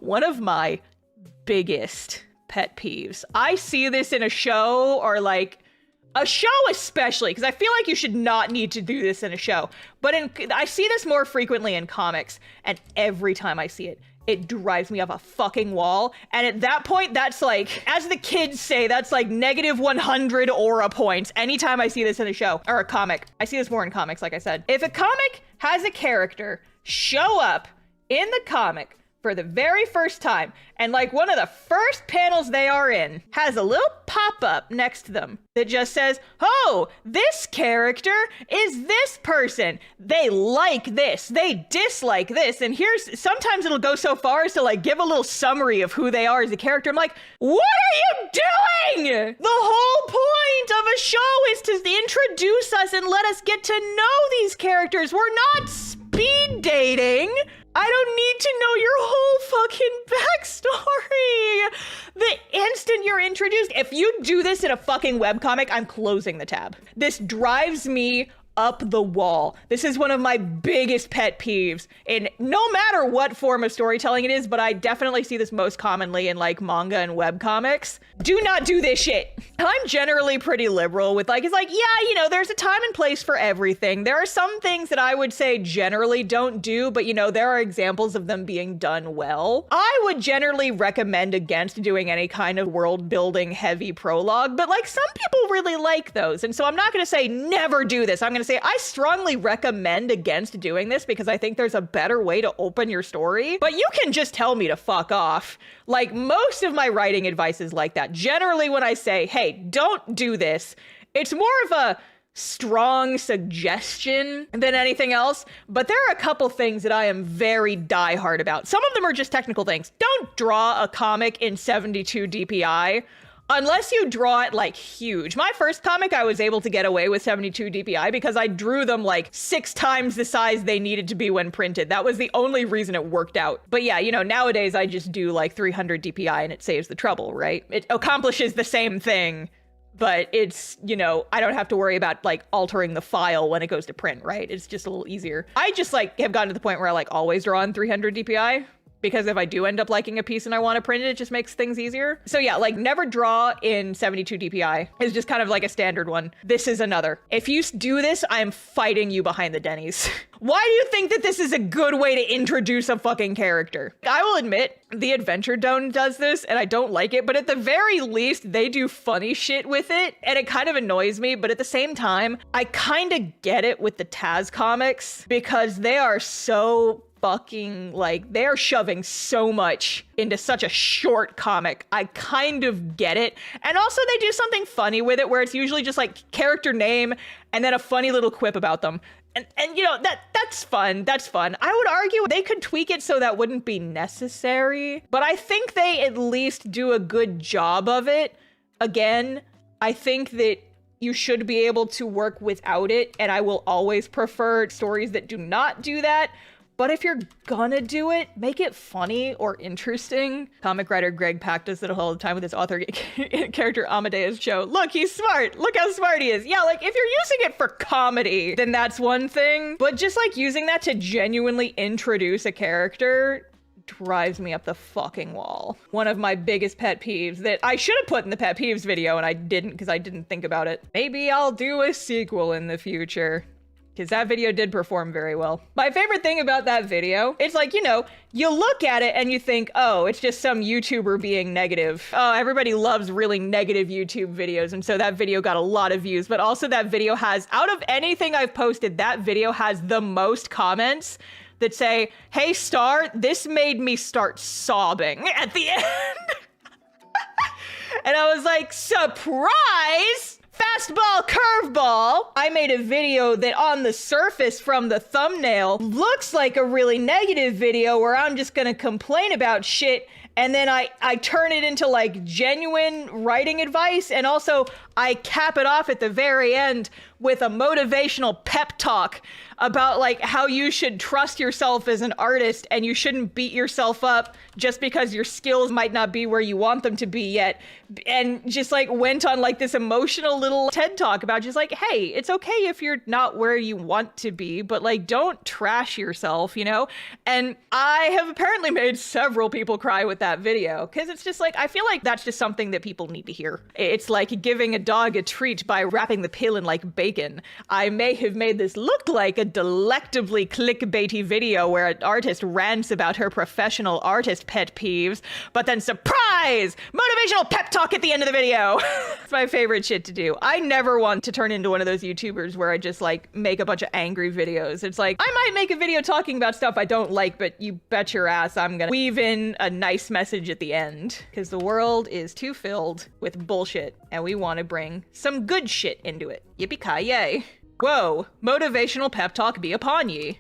One of my biggest pet peeves. I see this in a show, or like a show especially, because I feel like you should not need to do this in a show. But I see this more frequently in comics, and every time I see it, it drives me up a fucking wall. And at that point, that's like, as the kids say, that's like negative 100 aura points anytime I see this in a show or a comic. I see this more in comics, like I said. If a comic has a character show up in the comic for the very first time, and like one of the first panels they are in has a little pop-up next to them that just says, oh, this character is this person. They like this, they dislike this. And sometimes it'll go so far as to like give a little summary of who they are as a character. I'm like, what are you doing? The whole point of a show is to introduce us and let us get to know these characters. We're not speed dating. I don't need to know your whole fucking backstory. The instant you're introduced, if you do this in a fucking webcomic, I'm closing the tab. This drives me up the wall. This is one of my biggest pet peeves in no matter what form of storytelling it is, but I definitely see this most commonly in like manga and webcomics. Do not do this shit. I'm generally pretty liberal with like, it's like, yeah, you know, there's a time and place for everything. There are some things that I would say generally don't do, but you know, there are examples of them being done well. I would generally recommend against doing any kind of world building heavy prologue, but like some people really like those. And so I'm not going to say never do this. I'm going to say I strongly recommend against doing this because I think there's a better way to open your story, but you can just tell me to fuck off. Like most of my writing advice is like that. Generally when I say, hey, don't do this, it's more of a strong suggestion than anything else, but there are a couple things that I am very diehard about. Some of them are just technical things. Don't draw a comic in 72 DPI. Unless you draw it like huge. My first comic, I was able to get away with 72 DPI because I drew them like 6 times the size they needed to be when printed. That was the only reason it worked out. But yeah, you know, nowadays I just do like 300 DPI and it saves the trouble, right? It accomplishes the same thing, but it's, you know, I don't have to worry about like altering the file when it goes to print, right? It's just a little easier. I just like have gotten to the point where I like always draw in 300 DPI. Because if I do end up liking a piece and I want to print it, it just makes things easier. So yeah, like never draw in 72 DPI is just kind of like a standard one. This is another. If you do this, I'm fighting you behind the Denny's. Why do you think that this is a good way to introduce a fucking character? I will admit, the Adventure Zone does this and I don't like it, but at the very least, they do funny shit with it and it kind of annoys me. But at the same time, I kind of get it with the Taz comics because they are so fucking like they're shoving so much into such a short comic. I kind of get it. And also they do something funny with it where it's usually just like character name and then a funny little quip about them. And you know, that's fun. That's fun. I would argue they could tweak it so that wouldn't be necessary, but I think they at least do a good job of it. Again, I think that you should be able to work without it, and I will always prefer stories that do not do that. But if you're gonna do it, make it funny or interesting. Comic writer Greg Pak does it all the time with his author character Amadeus Cho. Look, he's smart. Look how smart he is. Yeah, like if you're using it for comedy, then that's one thing. But just like using that to genuinely introduce a character drives me up the fucking wall. One of my biggest pet peeves that I should have put in the pet peeves video and I didn't because I didn't think about it. Maybe I'll do a sequel in the future, because that video did perform very well. My favorite thing about that video, it's like, you know, you look at it and you think, oh, it's just some YouTuber being negative. Oh, everybody loves really negative YouTube videos. And so that video got a lot of views, but also that video has, out of anything I've posted, that video has the most comments that say, hey, Star, this made me start sobbing at the end. And I was like, surprise! Fastball, curveball. I made a video that on the surface from the thumbnail looks like a really negative video where I'm just gonna complain about shit. And then I turn it into like genuine writing advice. And also I cap it off at the very end with a motivational pep talk about like how you should trust yourself as an artist and you shouldn't beat yourself up just because your skills might not be where you want them to be yet. And just like went on like this emotional little TED talk about just like, hey, it's okay if you're not where you want to be, but like don't trash yourself, you know? And I have apparently made several people cry with that video because it's just like, I feel like that's just something that people need to hear. It's like giving a dog a treat by wrapping the pill in like bacon. I may have made this look like a delectably clickbaity video where an artist rants about her professional artist pet peeves, but then surprise! Motivational pep talk at the end of the video. It's my favorite shit to do. I never want to turn into one of those YouTubers where I just like make a bunch of angry videos. It's like, I might make a video talking about stuff I don't like, but you bet your ass I'm gonna weave in a nice message at the end. Because the world is too filled with bullshit and we want to bring some good shit into it. Yippee-ki-yay. Whoa, motivational pep talk be upon ye.